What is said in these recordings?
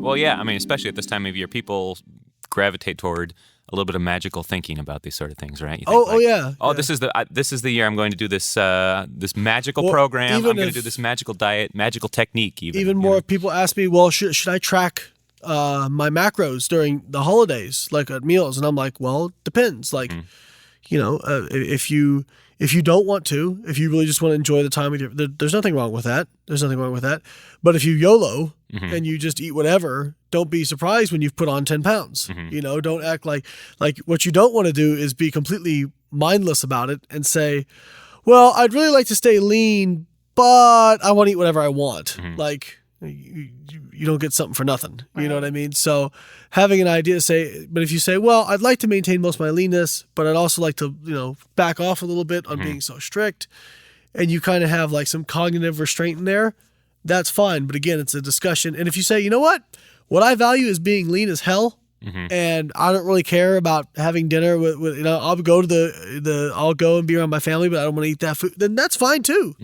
Well, yeah. I mean, especially at this time of year, people gravitate toward a little bit of magical thinking about these sort of things, right? You think Yeah. This is the year I'm going to do this this magical program. I'm going to do this magical diet, magical technique. Even more, if people ask me, well, should I track my macros during the holidays, like at meals? And I'm like, well, it depends. Like, if you don't want to, if you really just want to enjoy the time with there's nothing wrong with that. There's nothing wrong with that. But if you YOLO and you just eat whatever, don't be surprised when you've put on 10 pounds. Don't act like what you don't want to do is be completely mindless about it and say, well, I'd really like to stay lean, but I want to eat whatever I want. Like, you don't get something for nothing. Right. You know what I mean? So having an idea but if you say, well, I'd like to maintain most of my leanness, but I'd also like to, back off a little bit on being so strict, and you kind of have like some cognitive restraint in there, that's fine. But again, it's a discussion. And if you say, you know what I value is being lean as hell, and I don't really care about having dinner with I'll go to I'll go and be around my family, but I don't want to eat that food, then that's fine too.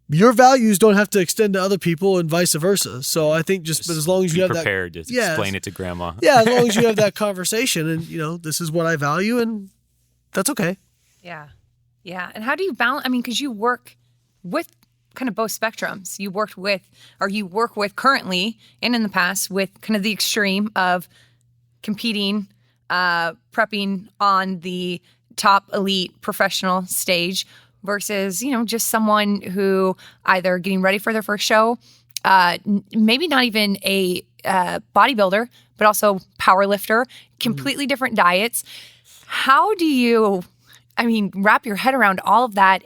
Your values don't have to extend to other people and vice versa. So I think but as long as you have prepared to explain it to grandma. Yeah, as long as you have that conversation and, this is what I value, and that's okay. Yeah. Yeah. And how do you balance? I mean, because you work with kind of both spectrums. You work with currently and in the past with kind of the extreme of competing, prepping on the top elite professional stage versus, just someone who either getting ready for their first show, maybe not even a bodybuilder, but also power lifter, completely different diets. How do you, wrap your head around all of that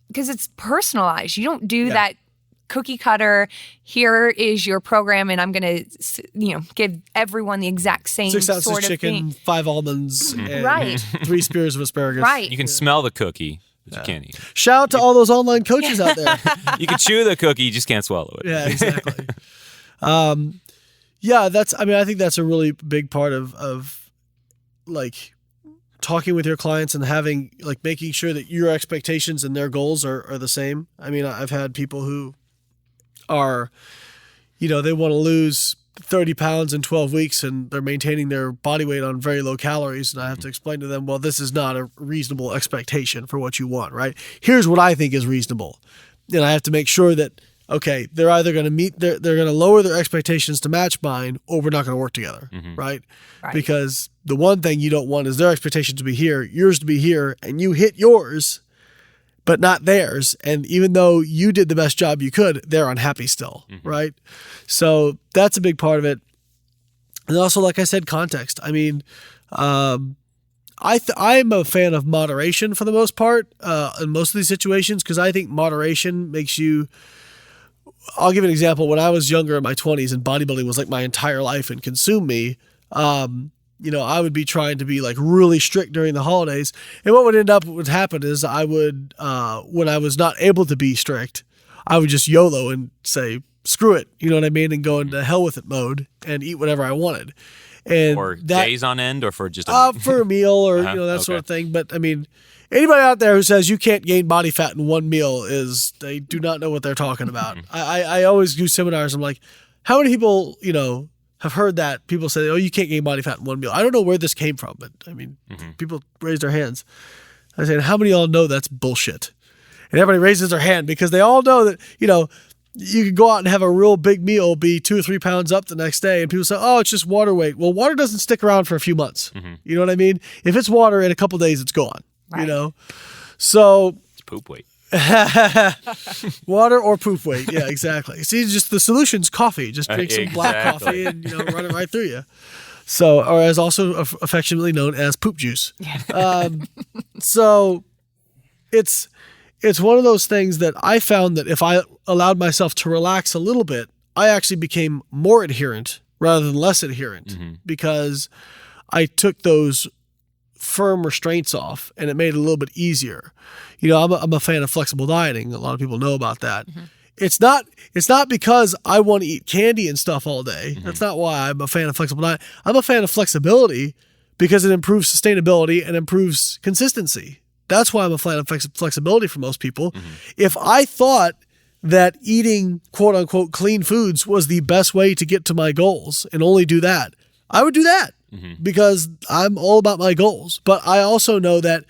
because it's personalized. You don't do that cookie cutter, here is your program, and I'm going to, give everyone the exact same 6 ounces sort of chicken, thing. 5 almonds, and right. 3 spears of asparagus. Right. You can smell the cookie, but you can't eat it. Shout out to all those online coaches out there. You can chew the cookie, you just can't swallow it. Yeah, exactly. I think that's a really big part of like talking with your clients and having making sure that your expectations and their goals are the same. I mean, I've had people who are, they want to lose 30 pounds in 12 weeks and they're maintaining their body weight on very low calories. And I have to explain to them, well, this is not a reasonable expectation for what you want, right? Here's what I think is reasonable. And I have to make sure that, okay, they're either going to they're going to lower their expectations to match mine, or we're not going to work together, right? Because the one thing you don't want is their expectation to be here, yours to be here, and you hit yours, but not theirs. And even though you did the best job you could, they're unhappy still, right? So that's a big part of it. And also, like I said, context. I mean, I'm a fan of moderation for the most part in most of these situations, because I think moderation makes you... I'll give an example. When I was younger in my 20s and bodybuilding was like my entire life and consumed me, I would be trying to be really strict during the holidays. And what would happen is I would, when I was not able to be strict, I would just YOLO and say, screw it. You know what I mean? And go into hell with it mode and eat whatever I wanted. And for days on end, or for just for a meal or, that sort of thing. But I mean, anybody out there who says you can't gain body fat in one meal they do not know what they're talking about. I always do seminars. I'm like, how many people, have heard that? People say, oh, you can't gain body fat in one meal. I don't know where this came from, but I mean, people raise their hands. I said, how many of y'all know that's bullshit? And everybody raises their hand because they all know that, you could go out and have a real big meal, be 2 or 3 pounds up the next day, and people say, oh, it's just water weight. Well, water doesn't stick around for a few months. You know what I mean? If it's water, in a couple of days, it's gone. Right. So it's poop weight. Water or poop weight. Yeah, exactly. See, just the solution's coffee. Just drink some black coffee and run it right through you. So, or as also affectionately known as poop juice. So it's one of those things that I found that if I allowed myself to relax a little bit, I actually became more adherent rather than less adherent because I took those firm restraints off, and it made it a little bit easier. I'm a fan of flexible dieting. A lot of people know about that. It's not because I want to eat candy and stuff all day. That's not why I'm a fan of flexible diet. I'm a fan of flexibility because it improves sustainability and improves consistency. That's why I'm a fan of flexibility for most people. If I thought that eating quote unquote clean foods was the best way to get to my goals and only do that, I would do that because I'm all about my goals. But I also know that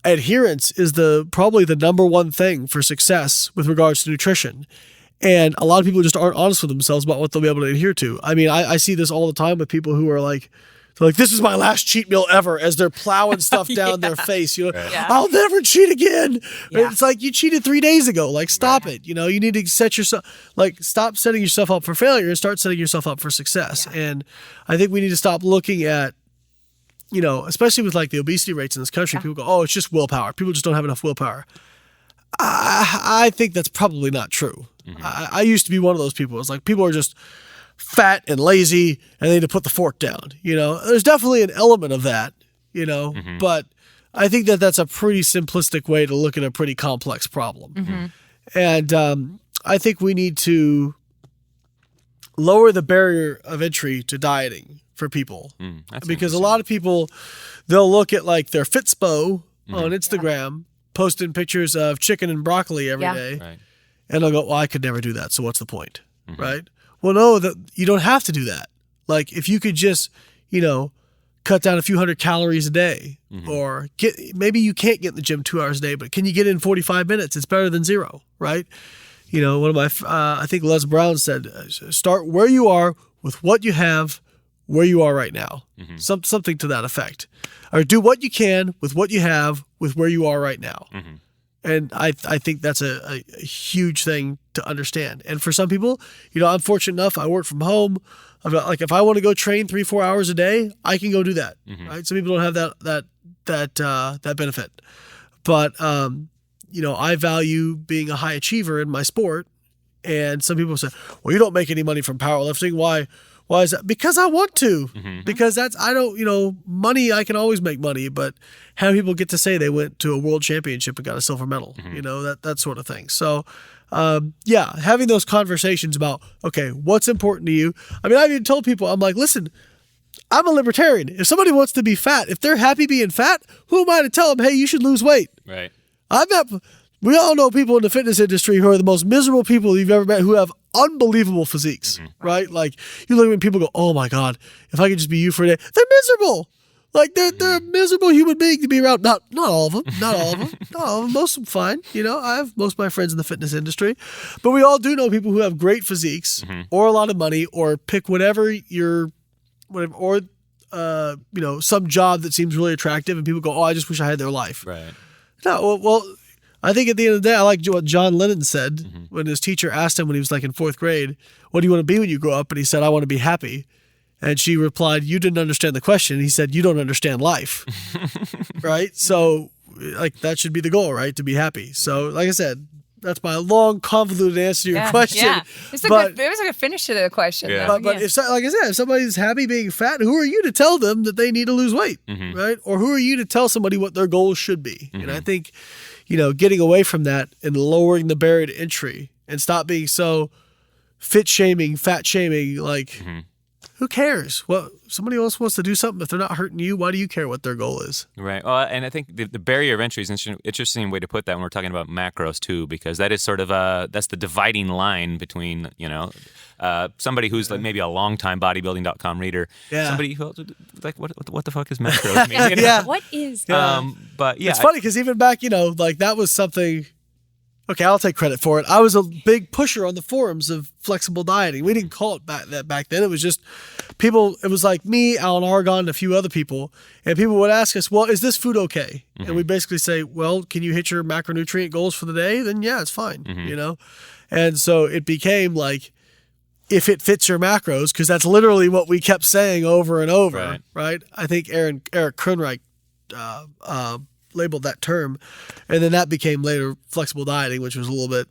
adherence is probably the number one thing for success with regards to nutrition. And a lot of people just aren't honest with themselves about what they'll be able to adhere to. I mean, I see this all the time with people who are like, this is my last cheat meal ever, as they're plowing stuff down their face. I'll never cheat again. Yeah. It's like, you cheated 3 days ago. Like, stop it. You need to set yourself, stop setting yourself up for failure and start setting yourself up for success. Yeah. And I think we need to stop looking at, especially with the obesity rates in this country, people go, oh, it's just willpower. People just don't have enough willpower. I think that's probably not true. I used to be one of those people. It's like people are just fat and lazy and they need to put the fork down. There's definitely an element of that, but I think that's a pretty simplistic way to look at a pretty complex problem. And I think we need to lower the barrier of entry to dieting for people because a lot of people, they'll look at their Fitspo on Instagram, posting pictures of chicken and broccoli every day. Right. And they'll go, well, I could never do that. So what's the point? Right? Well, no, you don't have to do that. If you could just, cut down a few hundred calories a day or maybe you can't get in the gym 2 hours a day, but can you get in 45 minutes? It's better than zero, right? One of my, I think Les Brown said, start where you are with what you have, where you are right now. Something to that effect. Or do what you can with what you have with where you are right now. And I think that's a huge thing to understand. And for some people, I'm fortunate enough, I work from home. If I want to go train 3-4 hours a day, I can go do that. Right? Some people don't have that benefit. But I value being a high achiever in my sport. And some people say, well, you don't make any money from powerlifting. Why is that? Because I want to. Because money, I can always make money, but how people get to say they went to a world championship and got a silver medal, that sort of thing. So, having those conversations about, okay, what's important to you? I mean, I've even told people, I'm like, listen, I'm a libertarian. If somebody wants to be fat, if they're happy being fat, who am I to tell them, hey, you should lose weight? Right. We all know people in the fitness industry who are the most miserable people you've ever met who have unbelievable physiques, right? You look at them and people go, oh my God, if I could just be you for a day. They're miserable. They're a miserable human being to be around. Not all of them. Not all of them. Most of them fine. I have most of my friends in the fitness industry. But we all do know people who have great physiques or a lot of money or pick whatever or some job that seems really attractive and people go, oh, I just wish I had their life. Right. No, well, I think at the end of the day, I like what John Lennon said when his teacher asked him when he was in 4th grade, what do you want to be when you grow up? And he said, I want to be happy. And she replied, you didn't understand the question. And he said, you don't understand life. Right? So that should be the goal, right? To be happy. So like I said, that's my long, convoluted answer to your question. Yeah. It was a finish to the question. Yeah. But if, like I said, if somebody's happy being fat, who are you to tell them that they need to lose weight, right? Or who are you to tell somebody what their goals should be? And I think, getting away from that and lowering the barrier to entry and stop being so fat shaming, who cares? Well, somebody else wants to do something. If they're not hurting you, why do you care what their goal is? Right. Well, and I think the barrier of entry is an interesting way to put that when we're talking about macros too, because that is sort of that's the dividing line between, somebody who's maybe a longtime Bodybuilding.com reader. Yeah. Somebody who what the fuck is macros? I mean, yeah. What is? But yeah, it's funny because even back, that was something. Okay, I'll take credit for it. I was a big pusher on the forums of flexible dieting. We didn't call it that back then. It was just people, it was like me, Alan Argon, and a few other people. And people would ask us, well, is this food okay? And we basically say, well, can you hit your macronutrient goals for the day? Then yeah, it's fine, And so it became if it fits your macros, because that's literally what we kept saying over and over, right? I think Eric Kernreich labeled that term, and then that became later flexible dieting, which was a little bit,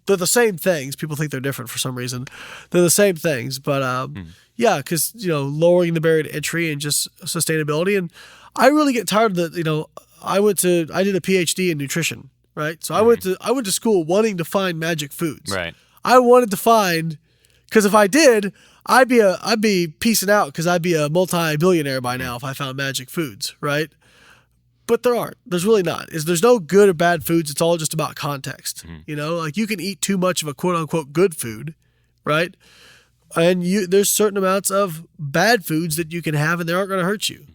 they're the same things. People think they're different for some reason. They're the same things, but because lowering the barrier to entry and just sustainability. And I really get tired of the, I did a PhD in nutrition, right? So I went to school wanting to find magic foods. Right. I wanted to find, because if I did, I'd be peacing out because I'd be a multi-billionaire by now if I found magic foods, right? But there aren't. There's really not. There's no good or bad foods. It's all just about context. You know, like you can eat too much of a quote unquote good food, right? And there's certain amounts of bad foods that you can have and they aren't going to hurt you.